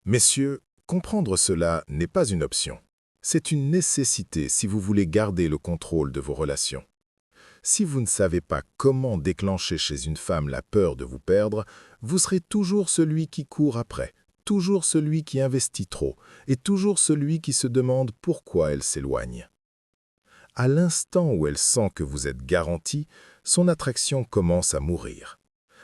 Messieurs, comprendre cela n'est pas une option. C'est une nécessité si vous voulez garder le contrôle de vos relations. Si vous ne savez pas comment déclencher chez une femme la peur de vous perdre, vous serez toujours celui qui court après, toujours celui qui investit trop, et toujours celui qui se demande pourquoi elle s'éloigne. À l'instant où elle sent que vous êtes garanti, son attraction commence à mourir.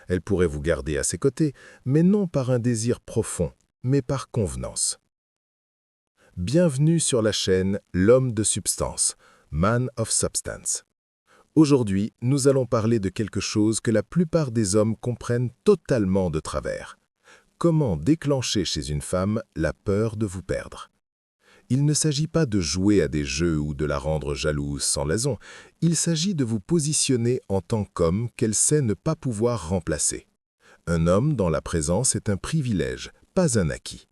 Elle pourrait vous garder à ses côtés, mais non par un désir profond, mais par convenance. Bienvenue sur la chaîne L'homme de substance, Man of Substance. Aujourd'hui, nous allons parler de quelque chose que la plupart des hommes comprennent totalement de travers. Comment déclencher chez une femme la peur de vous perdre? Il ne s'agit pas de jouer à des jeux ou de la rendre jalouse sans raison. Il s'agit de vous positionner en tant qu'homme qu'elle sait ne pas pouvoir remplacer. Un homme dans la présence est un privilège, pas un acquis.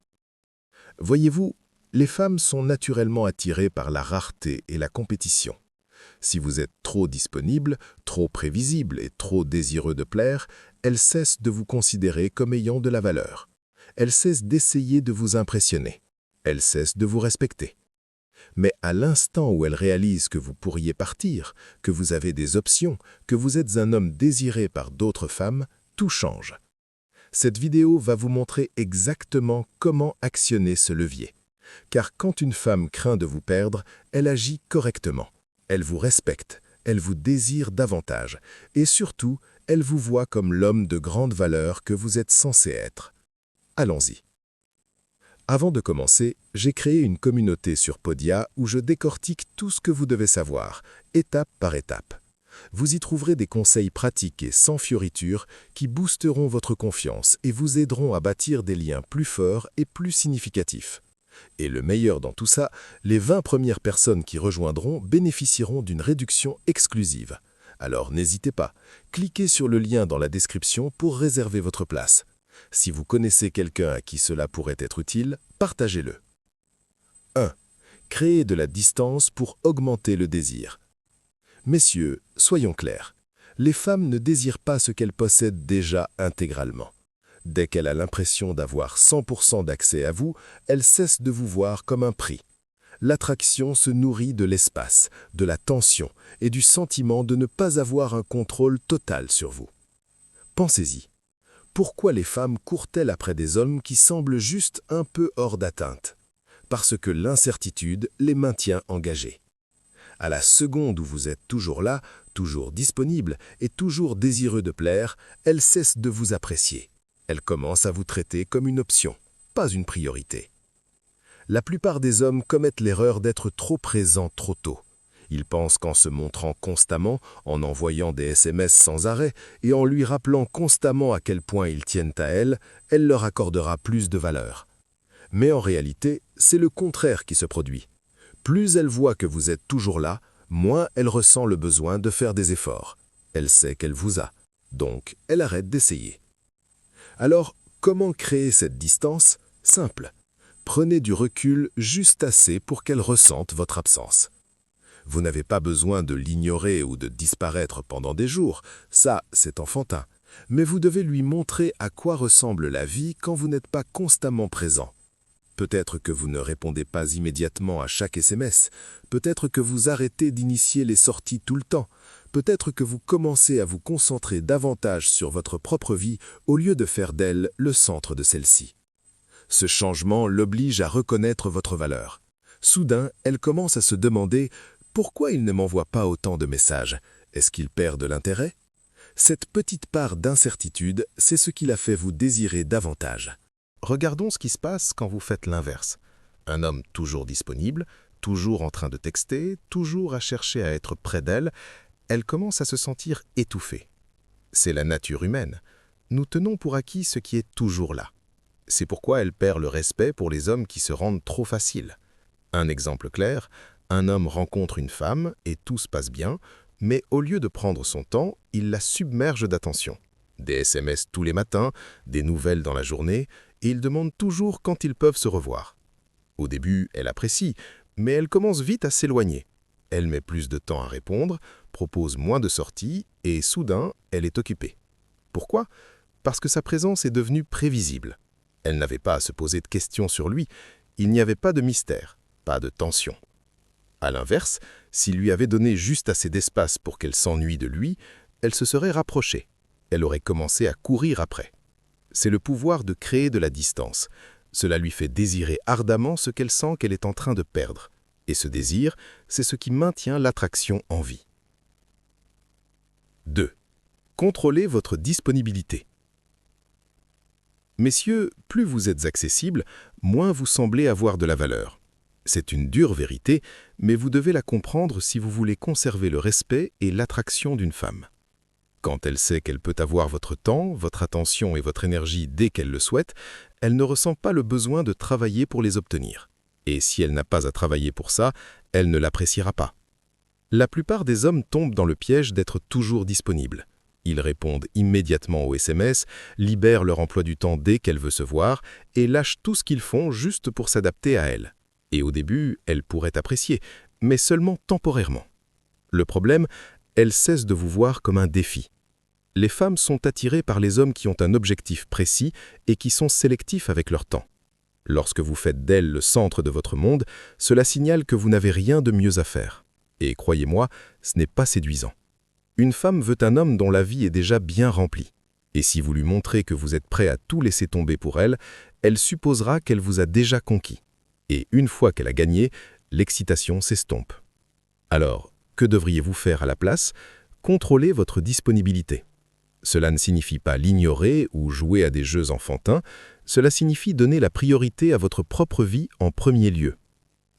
Voyez-vous, les femmes sont naturellement attirées par la rareté et la compétition. Si vous êtes trop disponible, trop prévisible et trop désireux de plaire, elles cessent de vous considérer comme ayant de la valeur. Elles cessent d'essayer de vous impressionner. Elles cessent de vous respecter. Mais à l'instant où elles réalisent que vous pourriez partir, que vous avez des options, que vous êtes un homme désiré par d'autres femmes, tout change. Cette vidéo va vous montrer exactement comment actionner ce levier. Car quand une femme craint de vous perdre, elle agit correctement. Elle vous respecte, elle vous désire davantage, et surtout, elle vous voit comme l'homme de grande valeur que vous êtes censé être. Allons-y. Avant de commencer, j'ai créé une communauté sur Podia où je décortique tout ce que vous devez savoir, étape par étape. Vous y trouverez des conseils pratiques et sans fioritures qui boosteront votre confiance et vous aideront à bâtir des liens plus forts et plus significatifs. Et le meilleur dans tout ça, les 20 premières personnes qui rejoindront bénéficieront d'une réduction exclusive. Alors n'hésitez pas, cliquez sur le lien dans la description pour réserver votre place. Si vous connaissez quelqu'un à qui cela pourrait être utile, partagez-le. 1. Créer de la distance pour augmenter le désir. Messieurs, soyons clairs, les femmes ne désirent pas ce qu'elles possèdent déjà intégralement. Dès qu'elle a l'impression d'avoir 100% d'accès à vous, elle cesse de vous voir comme un prix. L'attraction se nourrit de l'espace, de la tension et du sentiment de ne pas avoir un contrôle total sur vous. Pensez-y. Pourquoi les femmes courent-elles après des hommes qui semblent juste un peu hors d'atteinte? Parce que l'incertitude les maintient engagés. À la seconde où vous êtes toujours là, toujours disponible et toujours désireux de plaire, elles cessent de vous apprécier. Elle commence à vous traiter comme une option, pas une priorité. La plupart des hommes commettent l'erreur d'être trop présents trop tôt. Ils pensent qu'en se montrant constamment, en envoyant des SMS sans arrêt et en lui rappelant constamment à quel point ils tiennent à elle, elle leur accordera plus de valeur. Mais en réalité, c'est le contraire qui se produit. Plus elle voit que vous êtes toujours là, moins elle ressent le besoin de faire des efforts. Elle sait qu'elle vous a, donc elle arrête d'essayer. Alors, comment créer cette distance? Simple. Prenez du recul juste assez pour qu'elle ressente votre absence. Vous n'avez pas besoin de l'ignorer ou de disparaître pendant des jours, ça, c'est enfantin. Mais vous devez lui montrer à quoi ressemble la vie quand vous n'êtes pas constamment présent. Peut-être que vous ne répondez pas immédiatement à chaque SMS, peut-être que vous arrêtez d'initier les sorties tout le temps, peut-être que vous commencez à vous concentrer davantage sur votre propre vie au lieu de faire d'elle le centre de celle-ci. Ce changement l'oblige à reconnaître votre valeur. Soudain, elle commence à se demander « Pourquoi il ne m'envoie pas autant de messages? Est-ce qu'il perd de l'intérêt ?» Cette petite part d'incertitude, c'est ce qui la fait vous désirer davantage. Regardons ce qui se passe quand vous faites l'inverse. Un homme toujours disponible, toujours en train de texter, toujours à chercher à être près d'elle, elle commence à se sentir étouffée. C'est la nature humaine. Nous tenons pour acquis ce qui est toujours là. C'est pourquoi elle perd le respect pour les hommes qui se rendent trop faciles. Un exemple clair, un homme rencontre une femme et tout se passe bien, mais au lieu de prendre son temps, il la submerge d'attention. Des SMS tous les matins, des nouvelles dans la journée, et il demande toujours quand ils peuvent se revoir. Au début, elle apprécie, mais elle commence vite à s'éloigner. Elle met plus de temps à répondre, propose moins de sorties, et soudain, elle est occupée. Pourquoi? Parce que sa présence est devenue prévisible. Elle n'avait pas à se poser de questions sur lui, il n'y avait pas de mystère, pas de tension. À l'inverse, s'il lui avait donné juste assez d'espace pour qu'elle s'ennuie de lui, elle se serait rapprochée. Elle aurait commencé à courir après. C'est le pouvoir de créer de la distance. Cela lui fait désirer ardemment ce qu'elle sent qu'elle est en train de perdre. Et ce désir, c'est ce qui maintient l'attraction en vie. 2. Contrôlez votre disponibilité. Messieurs, plus vous êtes accessibles, moins vous semblez avoir de la valeur. C'est une dure vérité, mais vous devez la comprendre si vous voulez conserver le respect et l'attraction d'une femme. Quand elle sait qu'elle peut avoir votre temps, votre attention et votre énergie dès qu'elle le souhaite, elle ne ressent pas le besoin de travailler pour les obtenir. Et si elle n'a pas à travailler pour ça, elle ne l'appréciera pas. La plupart des hommes tombent dans le piège d'être toujours disponibles. Ils répondent immédiatement aux SMS, libèrent leur emploi du temps dès qu'elle veut se voir et lâchent tout ce qu'ils font juste pour s'adapter à elle. Et au début, elle pourrait apprécier, mais seulement temporairement. Le problème, elle cesse de vous voir comme un défi. Les femmes sont attirées par les hommes qui ont un objectif précis et qui sont sélectifs avec leur temps. Lorsque vous faites d'elle le centre de votre monde, cela signale que vous n'avez rien de mieux à faire. Et croyez-moi, ce n'est pas séduisant. Une femme veut un homme dont la vie est déjà bien remplie. Et si vous lui montrez que vous êtes prêt à tout laisser tomber pour elle, elle supposera qu'elle vous a déjà conquis. Et une fois qu'elle a gagné, l'excitation s'estompe. Alors, que devriez-vous faire à la place? Contrôlez votre disponibilité. Cela ne signifie pas l'ignorer ou jouer à des jeux enfantins, cela signifie donner la priorité à votre propre vie en premier lieu.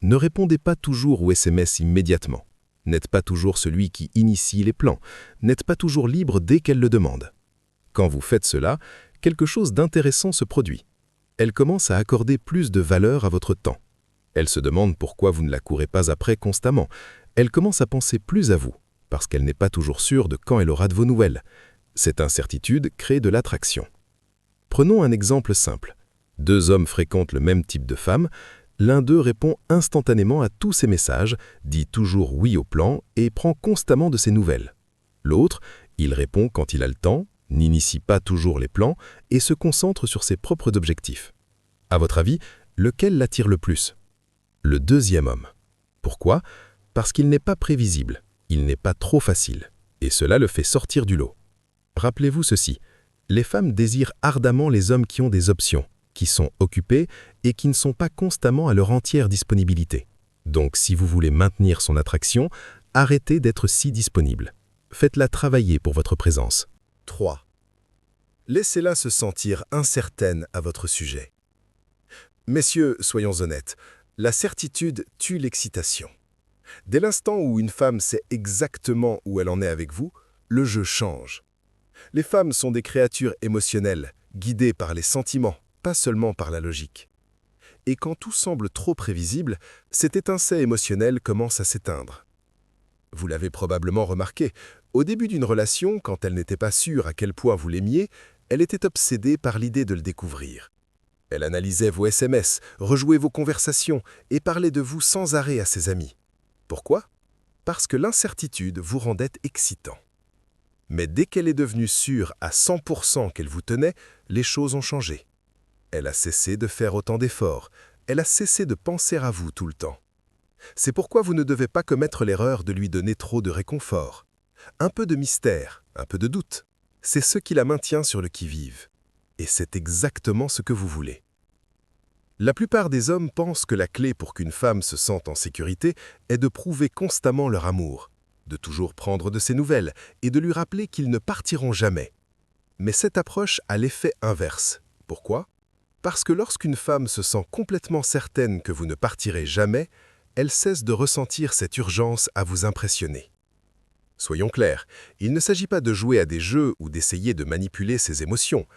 Ne répondez pas toujours aux SMS immédiatement. N'êtes pas toujours celui qui initie les plans. N'êtes pas toujours libre dès qu'elle le demande. Quand vous faites cela, quelque chose d'intéressant se produit. Elle commence à accorder plus de valeur à votre temps. Elle se demande pourquoi vous ne la courez pas après constamment. Elle commence à penser plus à vous, parce qu'elle n'est pas toujours sûre de quand elle aura de vos nouvelles. Cette incertitude crée de l'attraction. Prenons un exemple simple. 2 hommes fréquentent le même type de femme. L'un d'eux répond instantanément à tous ses messages, dit toujours oui au plan et prend constamment de ses nouvelles. L'autre, il répond quand il a le temps, n'initie pas toujours les plans et se concentre sur ses propres objectifs. À votre avis, lequel l'attire le plus? Le deuxième homme. Pourquoi? Parce qu'il n'est pas prévisible, il n'est pas trop facile, et cela le fait sortir du lot. Rappelez-vous ceci, les femmes désirent ardemment les hommes qui ont des options, qui sont occupés et qui ne sont pas constamment à leur entière disponibilité. Donc si vous voulez maintenir son attraction, arrêtez d'être si disponible. Faites-la travailler pour votre présence. 3. Laissez-la se sentir incertaine à votre sujet. Messieurs, soyons honnêtes, la certitude tue l'excitation. Dès l'instant où une femme sait exactement où elle en est avec vous, le jeu change. Les femmes sont des créatures émotionnelles, guidées par les sentiments, pas seulement par la logique. Et quand tout semble trop prévisible, cette étincelle émotionnelle commence à s'éteindre. Vous l'avez probablement remarqué, au début d'une relation, quand elle n'était pas sûre à quel point vous l'aimiez, elle était obsédée par l'idée de le découvrir. Elle analysait vos SMS, rejouait vos conversations et parlait de vous sans arrêt à ses amis. Pourquoi? Parce que l'incertitude vous rendait excitant. Mais dès qu'elle est devenue sûre à 100% qu'elle vous tenait, les choses ont changé. Elle a cessé de faire autant d'efforts, elle a cessé de penser à vous tout le temps. C'est pourquoi vous ne devez pas commettre l'erreur de lui donner trop de réconfort. Un peu de mystère, un peu de doute, c'est ce qui la maintient sur le qui-vive. Et c'est exactement ce que vous voulez. La plupart des hommes pensent que la clé pour qu'une femme se sente en sécurité est de prouver constamment leur amour, de toujours prendre de ses nouvelles et de lui rappeler qu'ils ne partiront jamais. Mais cette approche a l'effet inverse. Pourquoi? Parce que lorsqu'une femme se sent complètement certaine que vous ne partirez jamais, elle cesse de ressentir cette urgence à vous impressionner. Soyons clairs, il ne s'agit pas de jouer à des jeux ou d'essayer de manipuler ses émotions.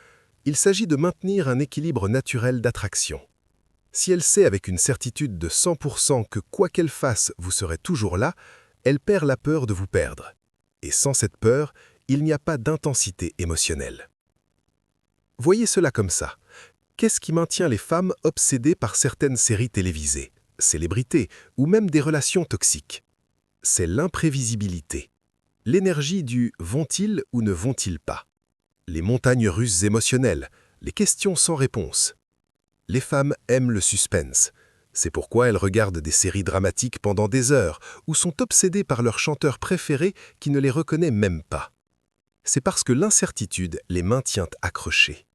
Il s'agit de maintenir un équilibre naturel d'attraction. Si elle sait avec une certitude de 100% que quoi qu'elle fasse, vous serez toujours là, elle perd la peur de vous perdre. Et sans cette peur, il n'y a pas d'intensité émotionnelle. Voyez cela comme ça. Qu'est-ce qui maintient les femmes obsédées par certaines séries télévisées, célébrités ou même des relations toxiques? C'est l'imprévisibilité. L'énergie du « vont-ils ou ne vont-ils pas ?» Les montagnes russes émotionnelles, les questions sans réponse. Les femmes aiment le suspense. C'est pourquoi elles regardent des séries dramatiques pendant des heures ou sont obsédées par leur chanteur préféré qui ne les reconnaît même pas. C'est parce que l'incertitude les maintient accrochés.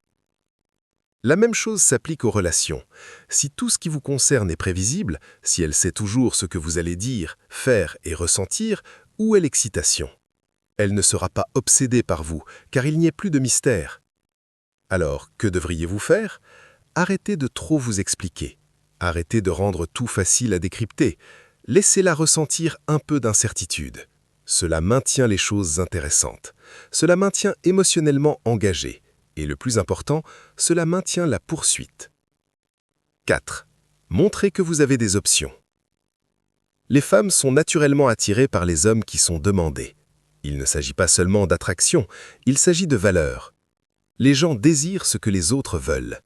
La même chose s'applique aux relations. Si tout ce qui vous concerne est prévisible, si elle sait toujours ce que vous allez dire, faire et ressentir, où est l'excitation? Elle ne sera pas obsédée par vous, car il n'y a plus de mystère. Alors, que devriez-vous faire? Arrêtez de trop vous expliquer. Arrêtez de rendre tout facile à décrypter. Laissez-la ressentir un peu d'incertitude. Cela maintient les choses intéressantes. Cela maintient émotionnellement engagé. Et le plus important, cela maintient la poursuite. 4. Montrez que vous avez des options. Les femmes sont naturellement attirées par les hommes qui sont demandés. Il ne s'agit pas seulement d'attraction, il s'agit de valeur. Les gens désirent ce que les autres veulent.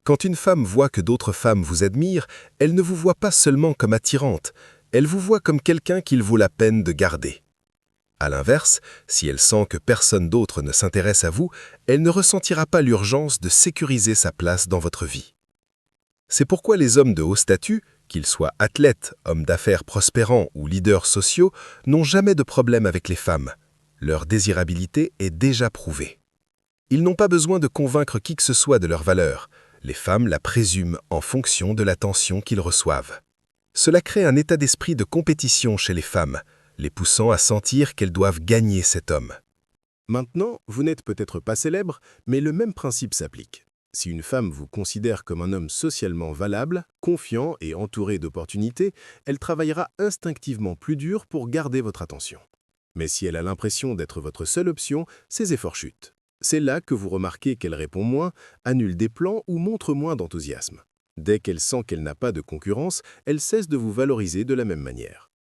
Quand une femme voit que d'autres femmes vous admirent, elle ne vous voit pas seulement comme attirante, elle vous voit comme quelqu'un qu'il vaut la peine de garder. À l'inverse, si elle sent que personne d'autre ne s'intéresse à vous, elle ne ressentira pas l'urgence de sécuriser sa place dans votre vie. C'est pourquoi les hommes de haut statut, qu'ils soient athlètes, hommes d'affaires prospérants ou leaders sociaux, n'ont jamais de problème avec les femmes. Leur désirabilité est déjà prouvée. Ils n'ont pas besoin de convaincre qui que ce soit de leur valeur. Les femmes la présument en fonction de l'attention qu'ils reçoivent. Cela crée un état d'esprit de compétition chez les femmes, les poussant à sentir qu'elles doivent gagner cet homme. Maintenant, vous n'êtes peut-être pas célèbre, mais le même principe s'applique. Si une femme vous considère comme un homme socialement valable, confiant et entouré d'opportunités, elle travaillera instinctivement plus dur pour garder votre attention. Mais si elle a l'impression d'être votre seule option, ses efforts chutent. C'est là que vous remarquez qu'elle répond moins, annule des plans ou montre moins d'enthousiasme. Dès qu'elle sent qu'elle n'a pas de concurrence, elle cesse de vous valoriser de la même manière.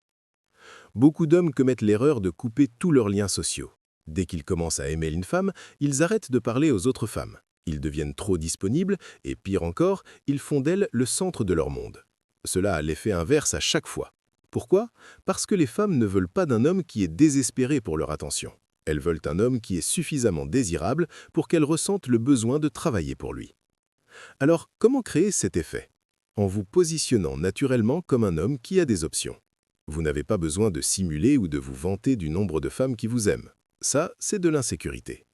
Beaucoup d'hommes commettent l'erreur de couper tous leurs liens sociaux. Dès qu'ils commencent à aimer une femme, ils arrêtent de parler aux autres femmes. Ils deviennent trop disponibles et, pire encore, ils font d'elles le centre de leur monde. Cela a l'effet inverse à chaque fois. Pourquoi? Parce que les femmes ne veulent pas d'un homme qui est désespéré pour leur attention. Elles veulent un homme qui est suffisamment désirable pour qu'elles ressentent le besoin de travailler pour lui. Alors, comment créer cet effet? En vous positionnant naturellement comme un homme qui a des options. Vous n'avez pas besoin de simuler ou de vous vanter du nombre de femmes qui vous aiment. Ça, c'est de l'insécurité.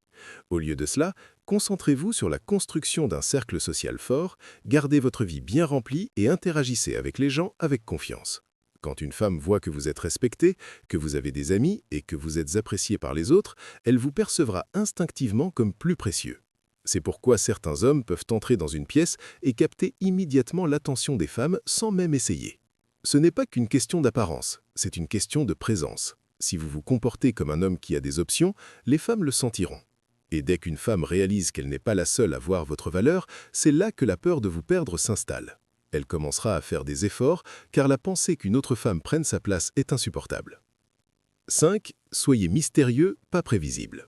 Au lieu de cela, concentrez-vous sur la construction d'un cercle social fort, gardez votre vie bien remplie et interagissez avec les gens avec confiance. Quand une femme voit que vous êtes respecté, que vous avez des amis et que vous êtes apprécié par les autres, elle vous percevra instinctivement comme plus précieux. C'est pourquoi certains hommes peuvent entrer dans une pièce et capter immédiatement l'attention des femmes sans même essayer. Ce n'est pas qu'une question d'apparence, c'est une question de présence. Si vous vous comportez comme un homme qui a des options, les femmes le sentiront. Et dès qu'une femme réalise qu'elle n'est pas la seule à voir votre valeur, c'est là que la peur de vous perdre s'installe. Elle commencera à faire des efforts, car la pensée qu'une autre femme prenne sa place est insupportable. 5. Soyez mystérieux, pas prévisible.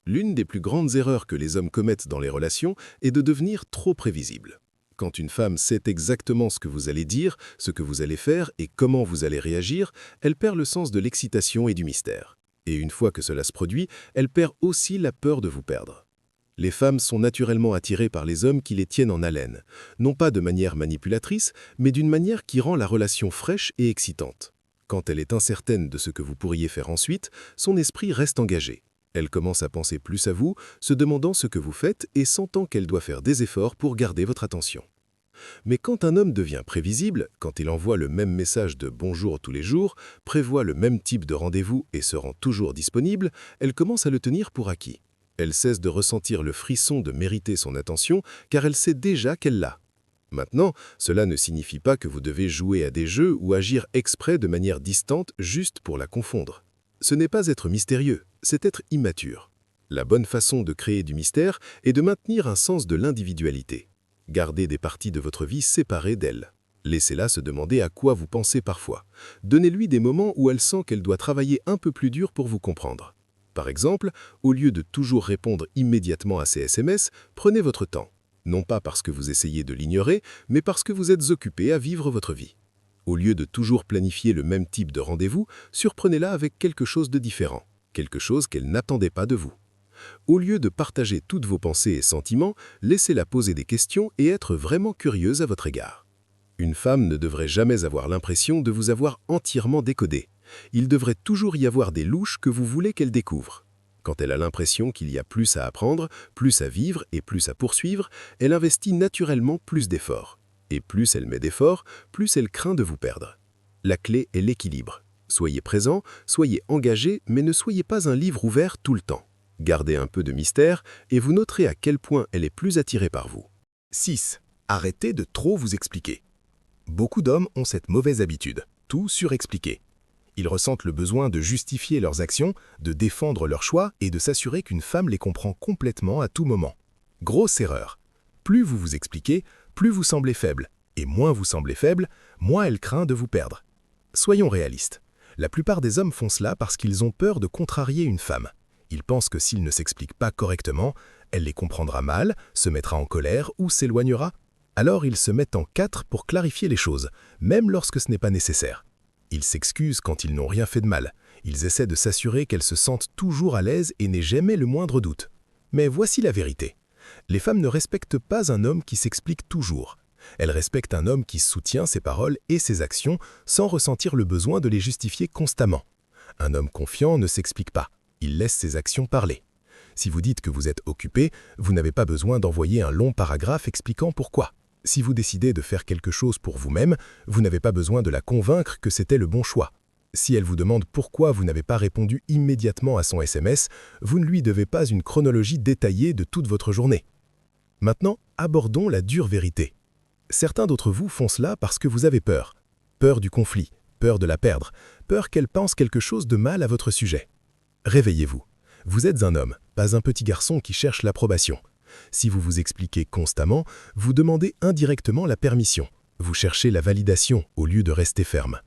L'une des plus grandes erreurs que les hommes commettent dans les relations est de devenir trop prévisible. Quand une femme sait exactement ce que vous allez dire, ce que vous allez faire et comment vous allez réagir, elle perd le sens de l'excitation et du mystère. Et une fois que cela se produit, elle perd aussi la peur de vous perdre. Les femmes sont naturellement attirées par les hommes qui les tiennent en haleine, non pas de manière manipulatrice, mais d'une manière qui rend la relation fraîche et excitante. Quand elle est incertaine de ce que vous pourriez faire ensuite, son esprit reste engagé. Elle commence à penser plus à vous, se demandant ce que vous faites et sentant qu'elle doit faire des efforts pour garder votre attention. Mais quand un homme devient prévisible, quand il envoie le même message de bonjour tous les jours, prévoit le même type de rendez-vous et se rend toujours disponible, elle commence à le tenir pour acquis. Elle cesse de ressentir le frisson de mériter son attention car elle sait déjà qu'elle l'a. Maintenant, cela ne signifie pas que vous devez jouer à des jeux ou agir exprès de manière distante juste pour la confondre. Ce n'est pas être mystérieux, c'est être immature. La bonne façon de créer du mystère est de maintenir un sens de l'individualité. Gardez des parties de votre vie séparées d'elle. Laissez-la se demander à quoi vous pensez parfois. Donnez-lui des moments où elle sent qu'elle doit travailler un peu plus dur pour vous comprendre. Par exemple, au lieu de toujours répondre immédiatement à ses SMS, prenez votre temps. Non pas parce que vous essayez de l'ignorer, mais parce que vous êtes occupé à vivre votre vie. Au lieu de toujours planifier le même type de rendez-vous, surprenez-la avec quelque chose de différent, quelque chose qu'elle n'attendait pas de vous. Au lieu de partager toutes vos pensées et sentiments, laissez-la poser des questions et être vraiment curieuse à votre égard. Une femme ne devrait jamais avoir l'impression de vous avoir entièrement décodé. Il devrait toujours y avoir des louches que vous voulez qu'elle découvre. Quand elle a l'impression qu'il y a plus à apprendre, plus à vivre et plus à poursuivre, elle investit naturellement plus d'efforts. Et plus elle met d'efforts, plus elle craint de vous perdre. La clé est l'équilibre. Soyez présent, soyez engagé, mais ne soyez pas un livre ouvert tout le temps. Gardez un peu de mystère et vous noterez à quel point elle est plus attirée par vous. 6. Arrêtez de trop vous expliquer. Beaucoup d'hommes ont cette mauvaise habitude, tout surexpliquer. Ils ressentent le besoin de justifier leurs actions, de défendre leurs choix et de s'assurer qu'une femme les comprend complètement à tout moment. Grosse erreur. Plus vous vous expliquez, plus vous semblez faible. Et moins vous semblez faible, moins elle craint de vous perdre. Soyons réalistes. La plupart des hommes font cela parce qu'ils ont peur de contrarier une femme. Ils pensent que s'ils ne s'expliquent pas correctement, elle les comprendra mal, se mettra en colère ou s'éloignera. Alors ils se mettent en quatre pour clarifier les choses, même lorsque ce n'est pas nécessaire. Ils s'excusent quand ils n'ont rien fait de mal. Ils essaient de s'assurer qu'elle se sente toujours à l'aise et n'ait jamais le moindre doute. Mais voici la vérité. Les femmes ne respectent pas un homme qui s'explique toujours. Elles respectent un homme qui soutient ses paroles et ses actions sans ressentir le besoin de les justifier constamment. Un homme confiant ne s'explique pas. Il laisse ses actions parler. Si vous dites que vous êtes occupé, vous n'avez pas besoin d'envoyer un long paragraphe expliquant pourquoi. Si vous décidez de faire quelque chose pour vous-même, vous n'avez pas besoin de la convaincre que c'était le bon choix. Si elle vous demande pourquoi vous n'avez pas répondu immédiatement à son SMS, vous ne lui devez pas une chronologie détaillée de toute votre journée. Maintenant, abordons la dure vérité. Certains d'entre vous font cela parce que vous avez peur. Peur du conflit, peur de la perdre, peur qu'elle pense quelque chose de mal à votre sujet. Réveillez-vous. Vous êtes un homme, pas un petit garçon qui cherche l'approbation. Si vous vous expliquez constamment, vous demandez indirectement la permission. Vous cherchez la validation au lieu de rester ferme.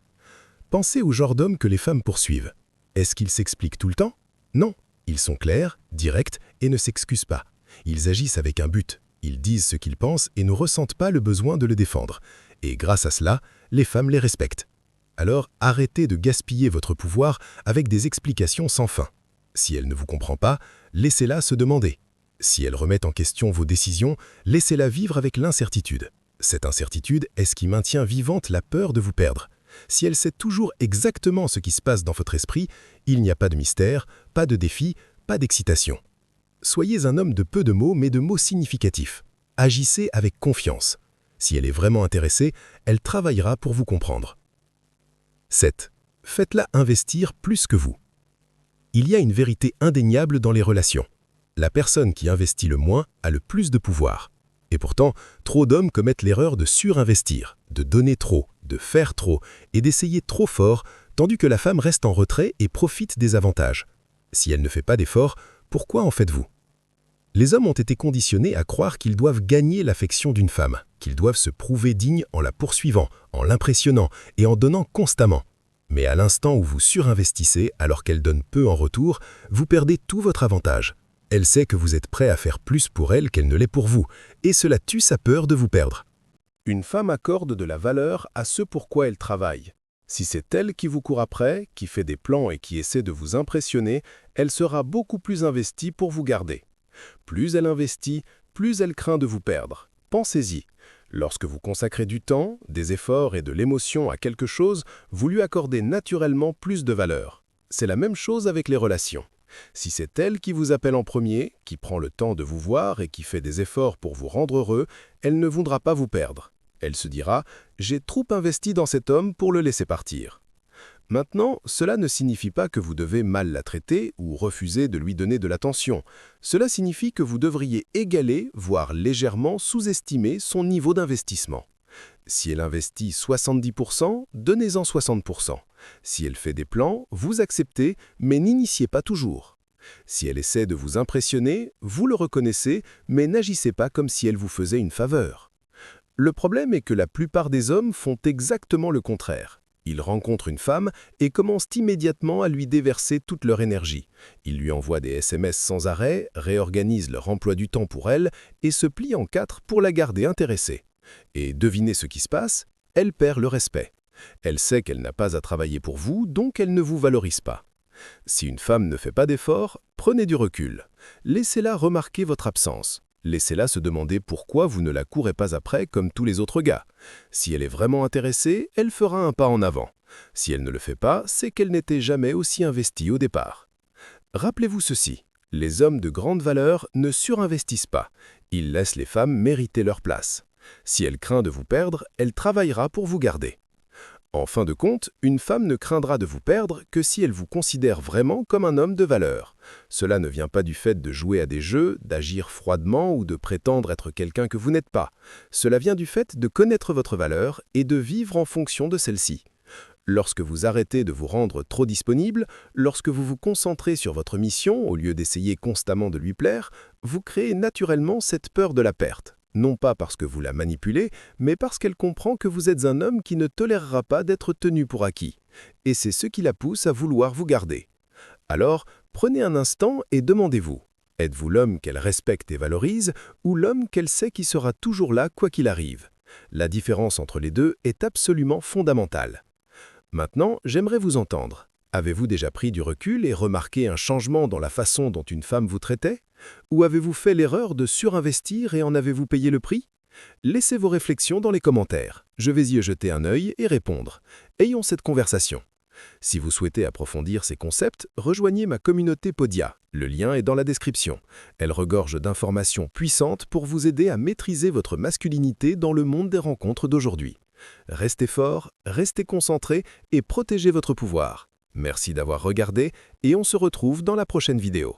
Pensez au genre d'homme que les femmes poursuivent. Est-ce qu'ils s'expliquent tout le temps? Non. Ils sont clairs, directs et ne s'excusent pas. Ils agissent avec un but. Ils disent ce qu'ils pensent et ne ressentent pas le besoin de le défendre. Et grâce à cela, les femmes les respectent. Alors arrêtez de gaspiller votre pouvoir avec des explications sans fin. Si elle ne vous comprend pas, laissez-la se demander. Si elle remet en question vos décisions, laissez-la vivre avec l'incertitude. Cette incertitude est ce qui maintient vivante la peur de vous perdre. Si elle sait toujours exactement ce qui se passe dans votre esprit, il n'y a pas de mystère, pas de défi, pas d'excitation. Soyez un homme de peu de mots mais de mots significatifs. Agissez avec confiance. Si elle est vraiment intéressée, elle travaillera pour vous comprendre. 7. Faites-la investir plus que vous. Il y a une vérité indéniable dans les relations. La personne qui investit le moins a le plus de pouvoir. Et pourtant, trop d'hommes commettent l'erreur de surinvestir, de donner trop, de faire trop et d'essayer trop fort, tandis que la femme reste en retrait et profite des avantages. Si elle ne fait pas d'efforts, pourquoi en faites-vous? Les hommes ont été conditionnés à croire qu'ils doivent gagner l'affection d'une femme, qu'ils doivent se prouver dignes en la poursuivant, en l'impressionnant et en donnant constamment. Mais à l'instant où vous surinvestissez alors qu'elle donne peu en retour, vous perdez tout votre avantage. Elle sait que vous êtes prêt à faire plus pour elle qu'elle ne l'est pour vous, et cela tue sa peur de vous perdre. Une femme accorde de la valeur à ce pourquoi elle travaille. Si c'est elle qui vous court après, qui fait des plans et qui essaie de vous impressionner, elle sera beaucoup plus investie pour vous garder. Plus elle investit, plus elle craint de vous perdre. Pensez-y. Lorsque vous consacrez du temps, des efforts et de l'émotion à quelque chose, vous lui accordez naturellement plus de valeur. C'est la même chose avec les relations. Si c'est elle qui vous appelle en premier, qui prend le temps de vous voir et qui fait des efforts pour vous rendre heureux, elle ne voudra pas vous perdre. Elle se dira « J'ai trop investi dans cet homme pour le laisser partir ». Maintenant, cela ne signifie pas que vous devez mal la traiter ou refuser de lui donner de l'attention. Cela signifie que vous devriez égaler, voire légèrement sous-estimer son niveau d'investissement. Si elle investit 70%, donnez-en 60%. Si elle fait des plans, vous acceptez, mais n'initiez pas toujours. Si elle essaie de vous impressionner, vous le reconnaissez, mais n'agissez pas comme si elle vous faisait une faveur. Le problème est que la plupart des hommes font exactement le contraire. Ils rencontrent une femme et commencent immédiatement à lui déverser toute leur énergie. Ils lui envoient des SMS sans arrêt, réorganisent leur emploi du temps pour elle et se plient en quatre pour la garder intéressée. Et devinez ce qui se passe, elle perd le respect. Elle sait qu'elle n'a pas à travailler pour vous, donc elle ne vous valorise pas. Si une femme ne fait pas d'efforts, prenez du recul. Laissez-la remarquer votre absence. Laissez-la se demander pourquoi vous ne la courez pas après comme tous les autres gars. Si elle est vraiment intéressée, elle fera un pas en avant. Si elle ne le fait pas, c'est qu'elle n'était jamais aussi investie au départ. Rappelez-vous ceci, les hommes de grande valeur ne surinvestissent pas. Ils laissent les femmes mériter leur place. Si elle craint de vous perdre, elle travaillera pour vous garder. En fin de compte, une femme ne craindra de vous perdre que si elle vous considère vraiment comme un homme de valeur. Cela ne vient pas du fait de jouer à des jeux, d'agir froidement ou de prétendre être quelqu'un que vous n'êtes pas. Cela vient du fait de connaître votre valeur et de vivre en fonction de celle-ci. Lorsque vous arrêtez de vous rendre trop disponible, lorsque vous vous concentrez sur votre mission au lieu d'essayer constamment de lui plaire, vous créez naturellement cette peur de la perte. Non pas parce que vous la manipulez, mais parce qu'elle comprend que vous êtes un homme qui ne tolérera pas d'être tenu pour acquis. Et c'est ce qui la pousse à vouloir vous garder. Alors, prenez un instant et demandez-vous, êtes-vous l'homme qu'elle respecte et valorise, ou l'homme qu'elle sait qui sera toujours là quoi qu'il arrive? La différence entre les deux est absolument fondamentale. Maintenant, j'aimerais vous entendre. Avez-vous déjà pris du recul et remarqué un changement dans la façon dont une femme vous traitait? Ou avez-vous fait l'erreur de surinvestir et en avez-vous payé le prix? Laissez vos réflexions dans les commentaires. Je vais y jeter un œil et répondre. Ayons cette conversation. Si vous souhaitez approfondir ces concepts, rejoignez ma communauté Podia. Le lien est dans la description. Elle regorge d'informations puissantes pour vous aider à maîtriser votre masculinité dans le monde des rencontres d'aujourd'hui. Restez fort, restez concentré et protégez votre pouvoir. Merci d'avoir regardé et on se retrouve dans la prochaine vidéo.